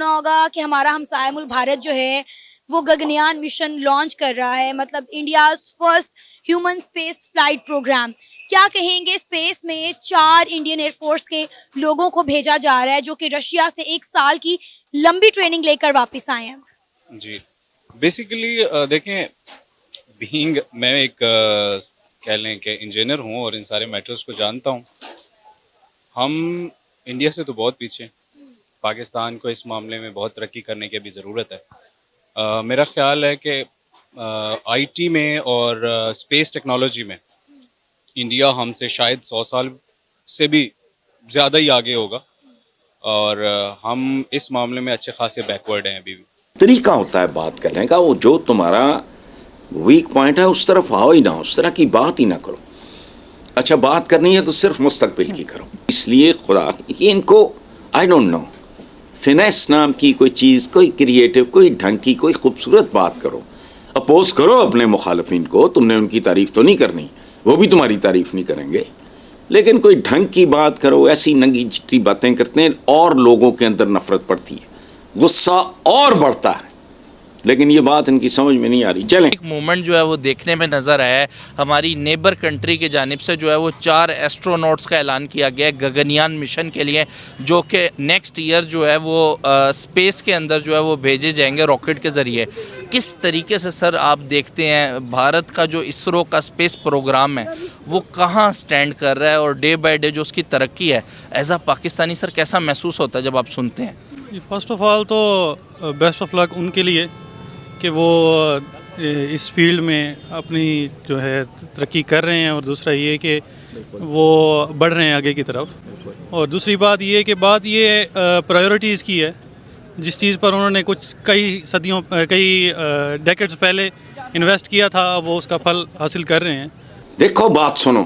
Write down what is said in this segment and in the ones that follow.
सुना होगा कि हमारा हमसाया मुल्क भारत जो है वो गगनयान मिशन लॉन्च कर रहा है, मतलब India first human space flight program. क्या कहेंगे, स्पेस में 4 इंडियन एयरफोर्स के लोगों को भेजा जा रहा है जो कि रशिया से 1 साल की लंबी ट्रेनिंग लेकर वापस आए हैं। जी, बेसिकली देखें, बीइंग मैं एक कह लें कि इंजीनियर हूँ और इन सारे मैटर्स को जानता हूँ। हम इंडिया से तो बहुत पीछे हैं। पाकिस्तान को इस मामले में बहुत तरक्की करने की अभी ज़रूरत है। मेरा ख्याल है कि आईटी में और स्पेस टेक्नोलॉजी में इंडिया हमसे शायद 100 साल से भी ज़्यादा ही आगे होगा और हम इस मामले में अच्छे खासे बैकवर्ड हैं अभी भी। तरीका होता है बात करने का, वो जो तुम्हारा वीक पॉइंट है उस तरफ आओ ही ना, उस तरह की बात ही ना करो। अच्छा, बात करनी है तो सिर्फ मुस्तकबिल की करो। इसलिए खुदा इनको आई डोंट नो, फिनेस नाम की कोई चीज़, कोई क्रिएटिव, कोई ढंग की, कोई खूबसूरत बात करो। अपोज करो अपने मुखालफिन को, तुमने उनकी तारीफ तो नहीं करनी, वो भी तुम्हारी तारीफ नहीं करेंगे, लेकिन कोई ढंग की बात करो। ऐसी नंगी चिट्टी बातें करते हैं और लोगों के अंदर नफरत पड़ती है, गुस्सा और बढ़ता है, लेकिन ये बात इनकी समझ में नहीं आ रही। चलें, एक मूवमेंट जो है वो देखने में नज़र आया है। हमारी नेबर कंट्री की जानिब से जो है वो 4 एस्ट्रोनॉट्स का ऐलान किया गया है गगनयान मिशन के लिए, जो कि नेक्स्ट ईयर जो है वो स्पेस के अंदर जो है वो भेजे जाएंगे रॉकेट के ज़रिए। किस तरीके से सर आप देखते हैं भारत का जो इसरो का स्पेस प्रोग्राम है वो कहाँ स्टैंड कर रहा है और डे बाय डे जो उसकी तरक्की है एज अ पाकिस्तानी सर कैसा महसूस होता है जब आप सुनते हैं? फर्स्ट ऑफ ऑल तो बेस्ट ऑफ लक उनके लिए कि वो इस फील्ड में अपनी जो है तरक्की कर रहे हैं, और दूसरा ये कि वो बढ़ रहे हैं आगे की तरफ। और दूसरी बात ये प्रायोरिटीज़ की है, जिस चीज़ पर उन्होंने कई डेकेड्स पहले इन्वेस्ट किया था, वो उसका फल हासिल कर रहे हैं। देखो बात सुनो,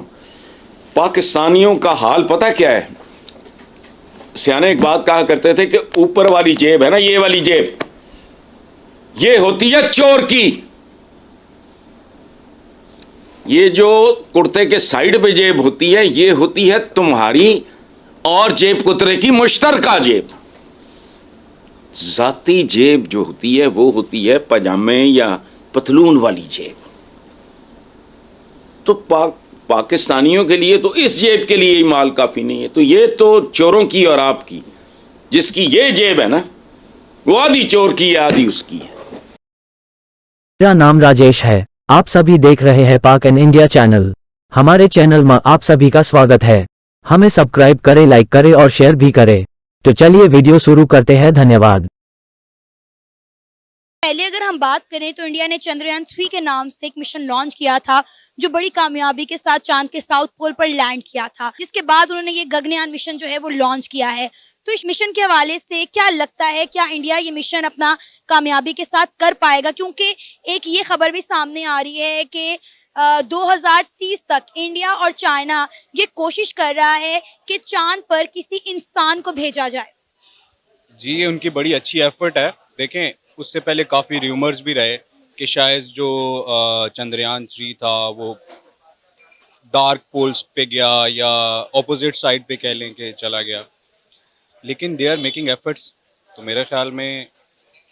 पाकिस्तानियों का हाल पता क्या है? सियाने एक बात कहा करते थे कि ऊपर वाली जेब है ना, ये वाली जेब, ये होती है चोर की। ये जो कुर्ते के साइड पे जेब होती है, ये होती है तुम्हारी और जेब कुतरे की मुश्तरका जेब। जाती जेब जो होती है वो होती है पजामे या पतलून वाली जेब। तो पाकिस्तानियों के लिए तो इस जेब के लिए ही माल काफी नहीं है, तो ये तो चोरों की और आपकी, जिसकी ये जेब है ना, वो आधी चोर की है आधी उसकी है। मेरा नाम राजेश है। आप सभी देख रहे हैं पाक एंड इंडिया चैनल। हमारे चैनल में आप सभी का स्वागत है। हमें सब्सक्राइब करें, लाइक करें और शेयर भी करें। तो चलिए वीडियो शुरू करते हैं। धन्यवाद। पहले अगर हम बात करें तो इंडिया ने चंद्रयान 3 के नाम से एक मिशन लॉन्च किया था जो बड़ी कामयाबी के साथ चांद के साउथ पोल पर लैंड किया था, जिसके बाद उन्होंने ये गगनयान मिशन जो है वो लॉन्च किया है। तो इस मिशन के हवाले से क्या लगता है, क्या इंडिया ये मिशन अपना कामयाबी के साथ कर पाएगा? क्योंकि एक ये खबर भी सामने आ रही है कि 2030 तक इंडिया और चाइना ये कोशिश कर रहा है कि चांद पर किसी इंसान को भेजा जाए। जी, ये उनकी बड़ी अच्छी एफर्ट है। देखें, उससे पहले काफ़ी र्यूमर्स भी रहे कि शायद जो चंद्रयान 3 था वो डार्क पोल्स पे गया या ऑपोजिट साइड पे कह लें कि चला गया, लेकिन दे आर मेकिंग एफर्ट्स। तो मेरे ख्याल में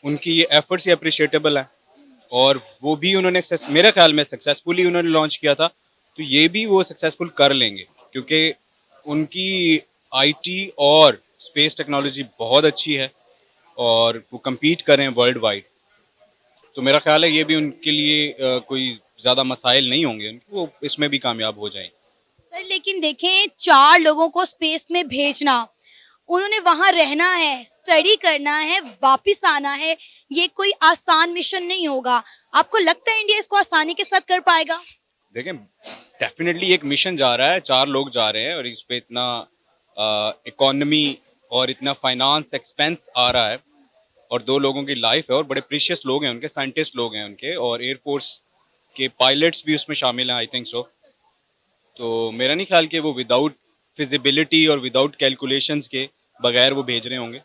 उनकी ये एफर्ट्स ही अप्रिशिएटेबल है और वो भी उन्होंने मेरे ख्याल में सक्सेसफुली उन्होंने लॉन्च किया था, तो ये भी वो सक्सेसफुल कर लेंगे क्योंकि उनकी आईटी और स्पेस टेक्नोलॉजी बहुत अच्छी है और वो compete करें वर्ल्ड वाइड। तो मेरा ख्याल है ये भी उनके लिए कोई ज़्यादा मसाइल नहीं होंगे, वो इसमें भी कामयाब हो जाएं। सर लेकिन देखें, 4 लोगों को स्पेस में भेजना, उन्होंने वहां रहना है, स्टडी करना है, वापस आना है, ये कोई आसान मिशन नहीं होगा। आपको लगता है इंडिया इसको आसानी के साथ कर पाएगा? देखें, डेफिनेटली एक मिशन जा रहा है, 4 लोग जा रहे हैं और इस पे इतना इकोनॉमी और इतना फाइनेंस एक्सपेंस आ रहा है और 2 लोगों की लाइफ है और बड़े प्रीशियस लोग हैं उनके, साइंटिस्ट लोग हैं उनके, और एयरफोर्स के पायलट्स भी उसमें शामिल हैं, आई थिंक सो। तो मेरा नहीं ख्याल कि वो विदाउट फिजिबिलिटी और विदाउट कैलकुलेशंस के बगैर वो भेज रहे होंगे।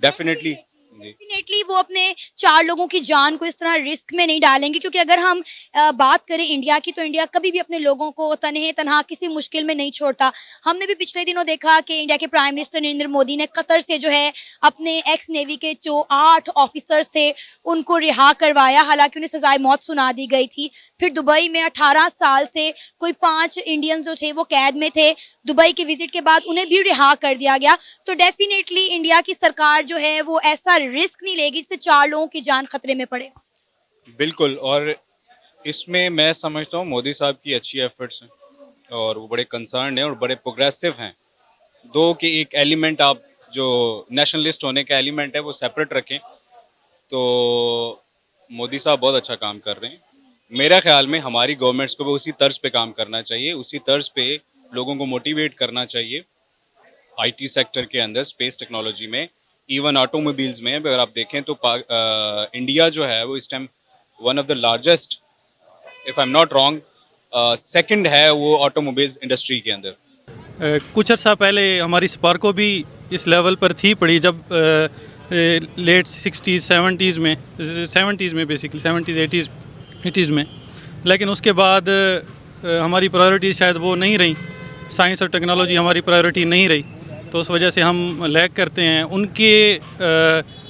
डेफिनेटली डेफिनेटली वो अपने 4 लोगों की जान को इस तरह रिस्क में नहीं डालेंगे, क्योंकि अगर हम बात करें इंडिया की, तो इंडिया कभी भी अपने लोगों को तनहे तनहा किसी मुश्किल में नहीं छोड़ता। हमने भी पिछले दिनों देखा कि इंडिया के प्राइम मिनिस्टर नरेंद्र मोदी ने कतर से जो है अपने एक्स नेवी के जो 8 ऑफिसर्स थे उनको रिहा करवाया, हालांकि उन्हें सजाए मौत सुना दी गई थी। फिर दुबई में 18 साल से कोई 5 इंडियंस जो थे वो कैद में थे, दुबई के विजिट के बाद उन्हें भी रिहा कर दिया गया। तो डेफिनेटली इंडिया की सरकार जो है वो ऐसा रिस्क नहीं लेगी जिससे 4 लोगों की जान खतरे में पड़े। बिल्कुल, और इसमें मैं समझता हूँ मोदी साहब की अच्छी एफर्ट्स हैं और वो बड़े कंसर्न हैं और बड़े प्रोग्रेसिव हैं। दो कि एक एलिमेंट आप जो नेशनलिस्ट होने का एलिमेंट है वो सेपरेट रखें, तो मोदी साहब बहुत अच्छा काम कर रहे हैं। मेरा ख्याल में हमारी गवर्नमेंट्स को भी उसी तर्ज पे काम करना चाहिए, उसी तर्ज पे लोगों को मोटिवेट करना चाहिए। आईटी सेक्टर के अंदर, स्पेस टेक्नोलॉजी में, इवन ऑटोमोबाइल्स में अगर आप देखें तो इंडिया जो है वो इस time one of the largest, if I am not wrong, second है वो ऑटोमोबाइल्स इंडस्ट्री के अंदर। कुछ अर्सा पहले हमारी स्पार्को भी इस लेवल पर थी पड़ी, जब लेट 60s 70s में बेसिकली 70s 80s में, लेकिन उसके बाद हमारी प्रायोरिटी शायद वो नहीं रही, साइंस और टेक्नोलॉजी हमारी प्रायोरिटी नहीं रही, तो उस वजह से हम लैग करते हैं। उनके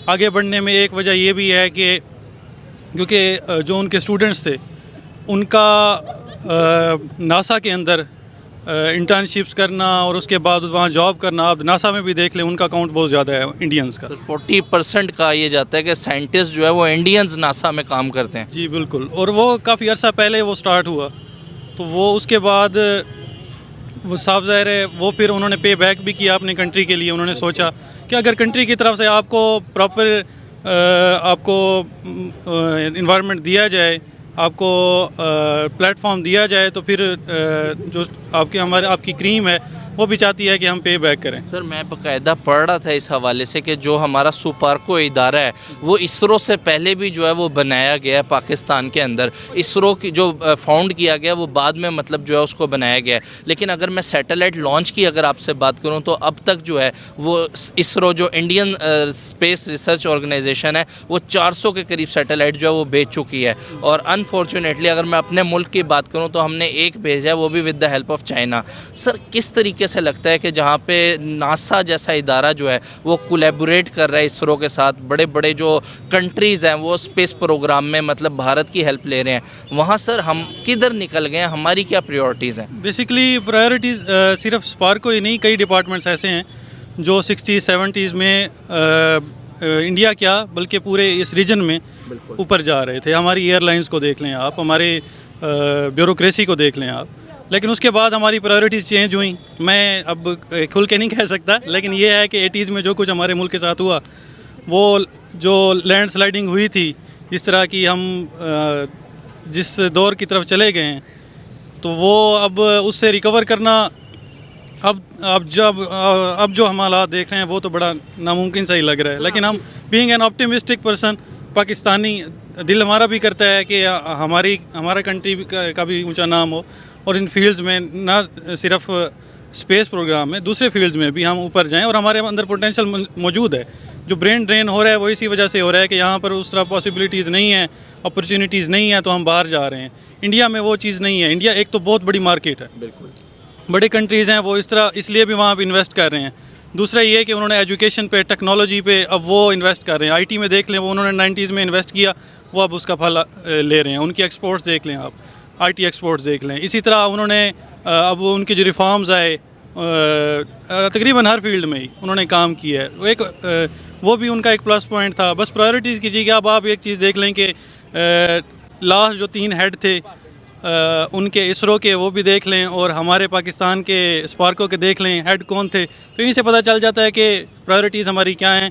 आगे बढ़ने में एक वजह ये भी है कि क्योंकि जो उनके स्टूडेंट्स थे उनका नासा के अंदर इंटर्नशिप्स करना और उसके बाद वहाँ जॉब करना, अब नासा में भी देख लें उनका काउंट बहुत ज़्यादा है इंडियंस का। 40% कहा यह जाता है कि साइंटिस्ट जो है वो इंडियंस नासा में काम करते हैं। जी बिल्कुल, और वो काफ़ी अर्सा पहले वो स्टार्ट हुआ, तो वो उसके बाद वो साफ ज़ाहिर है वो फिर उन्होंने पे बैक भी किया अपनी कंट्री के लिए। उन्होंने सोचा कि अगर कंट्री की तरफ से आपको प्रॉपर आपको इन्वायरमेंट दिया जाए, आपको प्लेटफॉर्म दिया जाए, तो फिर जो आपकी क्रीम है वो भी चाहती है कि हम पे बैक करें। सर मैं बाकायदा पढ़ रहा था इस हवाले से कि जो हमारा सुपार्को इदारा है वो इसरो से पहले भी जो है वो बनाया गया है पाकिस्तान के अंदर। इसरो की जो फाउंड किया गया वो बाद में मतलब जो है उसको बनाया गया है, लेकिन अगर मैं सैटेलाइट लॉन्च की अगर आपसे बात करूं तो अब तक जो है वो इसरो जो इंडियन स्पेस रिसर्च ऑर्गेनाइजेशन है वो 400 के करीब सैटेलाइट जो है वो भेज चुकी है। और अनफॉर्चुनेटली अगर मैं अपने मुल्क की बात करूँ तो हमने एक भेजा है, वो भी with the help of China. Sir किस तरीके से लगता है कि जहाँ पे नासा जैसा इदारा जो है वो कोलैबोरेट कर रहा है इसरो के साथ, बड़े बड़े जो कंट्रीज़ हैं वो स्पेस प्रोग्राम में मतलब भारत की हेल्प ले रहे हैं, वहाँ सर हम किधर निकल गए हैं, हमारी क्या प्रायोरिटीज़ हैं? बेसिकली प्रायोरिटीज़ सिर्फ स्पार्को ही नहीं, कई डिपार्टमेंट्स ऐसे हैं जो 60s 70s में इंडिया क्या बल्कि पूरे इस रीजन में ऊपर जा रहे थे। हमारी एयरलाइंस को देख लें आप, हमारे ब्यूरोक्रेसी को देख लें आप, लेकिन उसके बाद हमारी प्रायोरिटीज़ चेंज हुई। मैं अब खुल के नहीं कह सकता, लेकिन ये है कि 80s में जो कुछ हमारे मुल्क के साथ हुआ, वो जो लैंड स्लाइडिंग हुई थी, जिस तरह की हम जिस दौर की तरफ चले गए हैं, तो वो अब उससे रिकवर करना अब जो हम हालात देख रहे हैं वो तो बड़ा नामुमकिन सा ही लग रहा है। लेकिन हम being an optimistic person, Pakistani, दिल हमारा भी करता है कि हमारा कंट्री का भी ऊंचा नाम हो और इन फील्ड्स में ना सिर्फ स्पेस प्रोग्राम में, दूसरे फील्ड्स में भी हम ऊपर जाएं। और हमारे अंदर पोटेंशियल मौजूद है। जो ब्रेन ड्रेन हो रहा है वो इसी वजह से हो रहा है कि यहाँ पर उस तरह पॉसिबिलिटीज़ नहीं है, अपॉर्चुनिटीज़ नहीं है, तो हम बाहर जा रहे हैं। इंडिया में वो चीज़ नहीं है। इंडिया एक तो बहुत बड़ी मार्केट है, बिल्कुल बड़े कंट्रीज़ हैं, वो इस तरह इसलिए भी वहाँ पर इन्वेस्ट कर रहे हैं। दूसरा ये है कि उन्होंने एजुकेशन पे, टेक्नोलॉजी पे अब वो इन्वेस्ट कर रहे हैं। आईटी में देख लें, वो उन्होंने 90s में इन्वेस्ट किया, वो अब उसका फल ले रहे हैं। उनकी एक्सपोर्ट्स देख लें आप, आईटी एक्सपोर्ट्स देख लें। इसी तरह उन्होंने अब उनके जो रिफॉर्म्स आए तकरीबन हर फील्ड में ही उन्होंने काम किया है। वो भी उनका एक प्लस पॉइंट था। बस प्रायोरिटीज़ कीजिएगा। अब आप एक चीज़ देख लें कि लास्ट जो 3 हेड थे उनके इसरो के, वो भी देख लें, और हमारे पाकिस्तान के स्पार्को के देख लें हेड कौन थे, तो यहीं से पता चल जाता है कि प्रायोरिटीज़ हमारी क्या हैं।